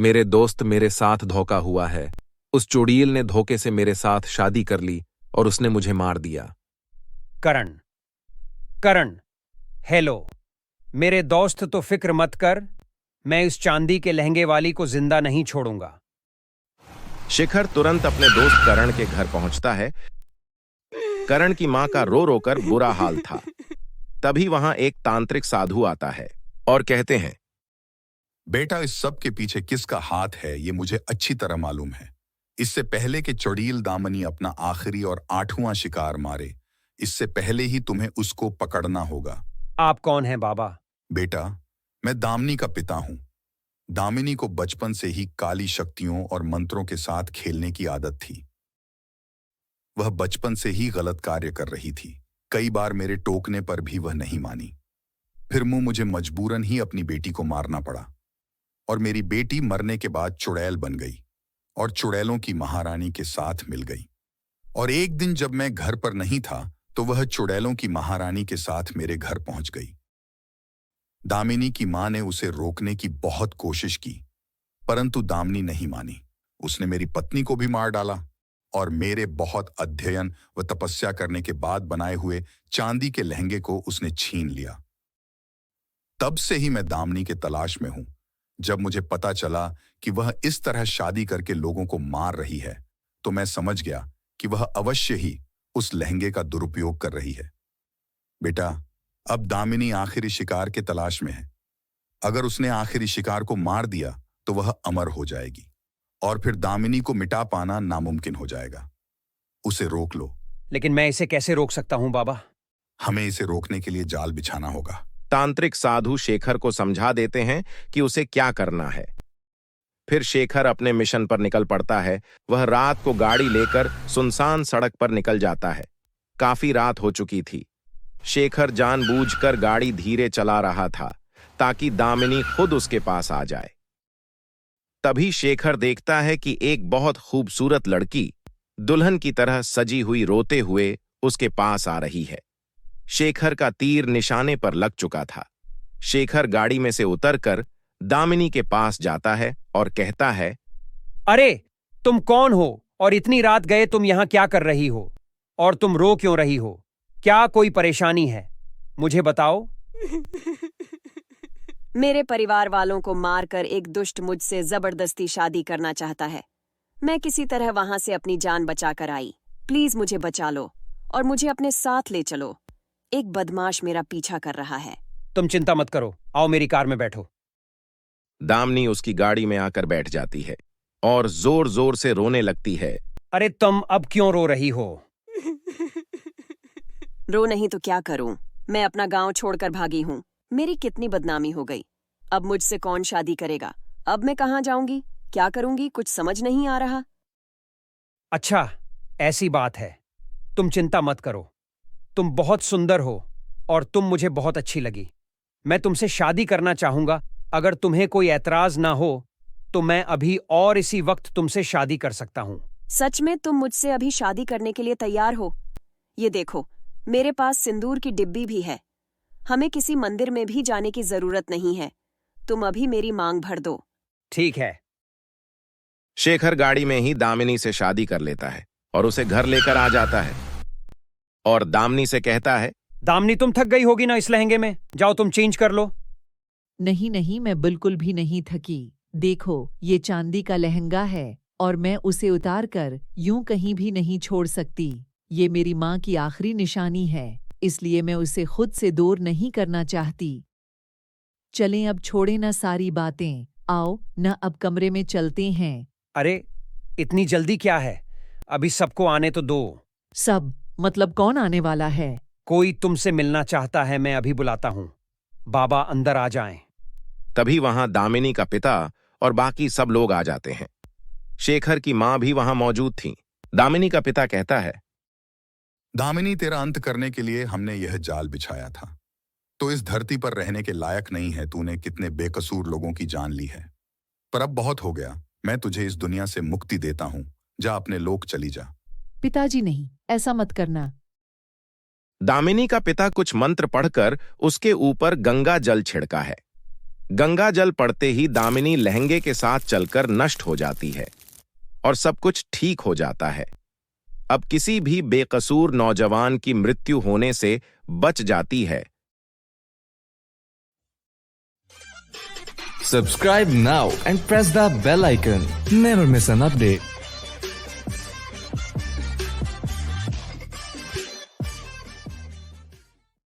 मेरे दोस्त मेरे साथ धोखा हुआ है। उस चुड़ैल ने धोखे से मेरे साथ शादी कर ली और उसने मुझे मार दिया। करण, करण, हेलो। मेरे दोस्त तो फिक्र मत कर, मैं इस चांदी के लहंगे वाली को जिंदा नहीं छोड़ूंगा। शेखर तुरंत अपने दोस्त करण के घर पहुंचता है। करण की मां का रो रोकर बुरा हाल था। तभी वहां एक तांत्रिक साधु आता है और कहते हैं, बेटा, इस सब के पीछे किसका हाथ है ये मुझे अच्छी तरह मालूम है। इससे पहले कि चुड़ैल दामिनी अपना आखिरी और 8वां शिकार मारे, इससे पहले ही तुम्हें उसको पकड़ना होगा। आप कौन हैं बाबा? बेटा, मैं दामिनी का पिता हूं। दामिनी को बचपन से ही काली शक्तियों और मंत्रों के साथ खेलने की आदत थी। वह बचपन से ही गलत कार्य कर रही थी। कई बार मेरे टोकने पर भी वह नहीं मानी। फिर मुझे मजबूरन ही अपनी बेटी को मारना पड़ा और मेरी बेटी मरने के बाद चुड़ैल बन गई और चुड़ैलों की महारानी के साथ मिल गई। और एक दिन जब मैं घर पर नहीं था तो वह चुड़ैलों की महारानी के साथ मेरे घर पहुंच गई। दामिनी की मां ने उसे रोकने की बहुत कोशिश की, परंतु दामिनी नहीं मानी। उसने मेरी पत्नी को भी मार डाला और मेरे बहुत अध्ययन व तपस्या करने के बाद बनाए हुए चांदी के लहंगे को उसने छीन लिया। तब से ही मैं दामिनी के तलाश में हूं। जब मुझे पता चला कि वह इस तरह शादी करके लोगों को मार रही है, तो मैं समझ गया कि वह अवश्य ही उस लहंगे का दुरुपयोग कर रही है। बेटा, अब दामिनी आखिरी शिकार के तलाश में है। अगर उसने आखिरी शिकार को मार दिया तो वह अमर हो जाएगी और फिर दामिनी को मिटा पाना नामुमकिन हो जाएगा। उसे रोक लो। लेकिन मैं इसे कैसे रोक सकता हूं बाबा? हमें इसे रोकने के लिए जाल बिछाना होगा। तांत्रिक साधु शेखर को समझा देते हैं कि उसे क्या करना है। फिर शेखर अपने मिशन पर निकल पड़ता है। वह रात को गाड़ी लेकर सुनसान सड़क पर निकल जाता है। काफी रात हो चुकी थी। शेखर जानबूझकर गाड़ी धीरे चला रहा था ताकि दामिनी खुद उसके पास आ जाए। तभी शेखर देखता है कि एक बहुत खूबसूरत लड़की दुल्हन की तरह सजी हुई रोते हुए उसके पास आ रही है। शेखर का तीर निशाने पर लग चुका था। शेखर गाड़ी में से उतरकर दामिनी के पास जाता है और कहता है, अरे, तुम कौन हो और इतनी रात गए तुम यहां क्या कर रही हो? और तुम रो क्यों रही हो? क्या कोई परेशानी है? मुझे बताओ। मेरे परिवार वालों को मारकर एक दुष्ट मुझसे जबरदस्ती शादी करना चाहता है। मैं किसी तरह वहां से अपनी जान बचा कर आई। प्लीज मुझे बचा लो और मुझे अपने साथ ले चलो। एक बदमाश मेरा पीछा कर रहा है। तुम चिंता मत करो, आओ मेरी कार में बैठो। दामिनी उसकी गाड़ी में आकर बैठ जाती है और जोर जोर से रोने लगती है। अरे तुम अब क्यों रो रही हो? रो नहीं तो क्या करूं? मैं अपना गांव छोड़कर भागी हूं। मेरी कितनी बदनामी हो गई। अब मुझसे कौन शादी करेगा? अब मैं कहां जाऊंगी, क्या करूंगी, कुछ समझ नहीं आ रहा। अच्छा, ऐसी बात है। तुम चिंता मत करो। तुम बहुत सुंदर हो और तुम मुझे बहुत अच्छी लगी। मैं तुमसे शादी करना चाहूंगा। अगर तुम्हें कोई ऐतराज ना हो तो मैं अभी और इसी वक्त तुमसे शादी कर सकता हूं। सच में तुम मुझसे अभी शादी करने के लिए तैयार हो? ये देखो, मेरे पास सिंदूर की डिब्बी भी है। हमें किसी मंदिर में भी जाने की जरूरत नहीं है। तुम अभी मेरी मांग भर दो। ठीक है। शेखर गाड़ी में ही दामिनी से शादी कर लेता है और उसे घर लेकर आ जाता है और दामिनी से कहता है, दामिनी, तुम थक गई होगी ना इस लहंगे में, जाओ तुम चेंज कर लो। नहीं नहीं, मैं बिल्कुल भी नहीं थकी। देखो, ये चांदी का लहंगा है और मैं उसे उतार कर यूं कहीं भी नहीं छोड़ सकती। ये मेरी माँ की आखिरी निशानी है, इसलिए मैं उसे खुद से दूर नहीं करना चाहती। चलें, अब छोड़ें ना सारी बातें। आओ न, अब कमरे में चलते हैं। अरे, इतनी जल्दी क्या है? अभी सबको आने तो दो। सब मतलब कौन आने वाला है? कोई तुमसे मिलना चाहता है, मैं अभी बुलाता हूं। बाबा अंदर आ जाएं। तभी वहां दामिनी का पिता और बाकी सब लोग आ जाते हैं। शेखर की मां भी वहां मौजूद थी। दामिनी का पिता कहता है, दामिनी, तेरा अंत करने के लिए हमने यह जाल बिछाया था। तो इस धरती पर रहने के लायक नहीं है। तूने कितने बेकसूर लोगों की जान ली है। पर अब बहुत हो गया। मैं तुझे इस दुनिया से मुक्ति देता हूं। जा, अपने लोक चली जा। पिताजी, नहीं, ऐसा मत करना। दामिनी का पिता कुछ मंत्र पढ़कर उसके ऊपर गंगा जल छिड़का है। गंगा जल पड़ते ही दामिनी लहंगे के साथ चलकर नष्ट हो जाती है और सब कुछ ठीक हो जाता है। अब किसी भी बेकसूर नौजवान की मृत्यु होने से बच जाती है। Subscribe now and press the bell icon. Never miss an update.